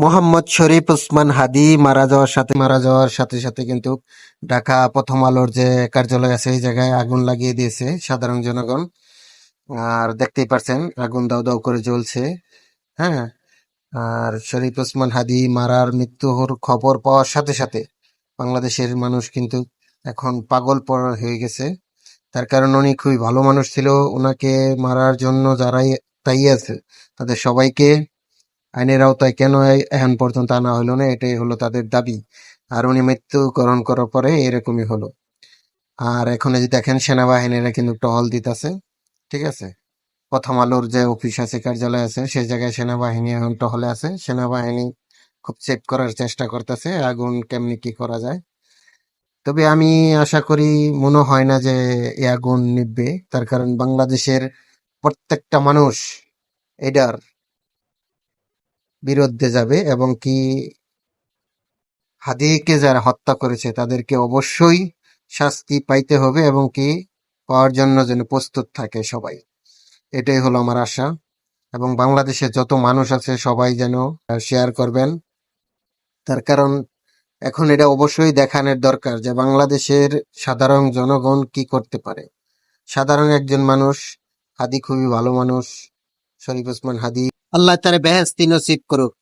মোহাম্মদ শরীফ ওসমান হাদী মারা যাওয়ার সাথে সাথে কিন্তু ঢাকা প্রথম আলোর যে কার্যালয় আছে এই জায়গায় আগুন লাগিয়ে দিয়েছে সাধারণ জনগণ। আর দেখতেই পারছেন আগুন দাউ দাউ করে জ্বলছে। হ্যাঁ, আর শরীফ ওসমান হাদী মৃত্যুর খবর পাওয়ার সাথে সাথে বাংলাদেশের মানুষ কিন্তু এখন পাগল হয়ে গেছে। তার কারণ উনি খুবই ভালো মানুষ ছিল। ওনাকে মারার জন্য যারাই দায়ী আছে তাদের সবাইকে আইনের আওতায় কেন এখন পর্যন্ত আনা হলো না, এটাই হলো তাদের দাবি। আর উনি মৃত্যুবরণ করার পরে এরকমই হলো। আর এখন এই যে দেখেন সেনাবাহিনীরা কিন্তু টহল দিতেছে। ঠিক আছে, প্রথম আলোর যে অফিস আছে কার্যালয় আছে সেই জায়গায় সেনাবাহিনী এখন টহলে আছে। সেনাবাহিনী খুব চেক করার চেষ্টা করতেছে আগুন কেমনি কি করা যায়। তবে আমি আশা করি মনে হয় না যে এই আগুন নিভবে। তার কারণ বাংলাদেশের প্রত্যেকটা মানুষ এটার বিরুদ্ধে যাবে এবং কি হাদিকে যারা হত্যা করেছে তাদেরকে অবশ্যই শাস্তি পাইতে হবে এবং কি পাওয়ার জন্য যেন প্রস্তুত থাকে সবাই। এটাই হলো আমার আশা। এবং বাংলাদেশে যত মানুষ আছে সবাই যেন শেয়ার করবেন। তার কারণ এখন এটা অবশ্যই দেখানোর দরকার যে বাংলাদেশের সাধারণ জনগণ কি করতে পারে। সাধারণ একজন মানুষ, হাদি খুবই ভালো মানুষ, শরীফ ওসমান হাদি, আল্লাহ তারে বেহেশতি নসিব করুক।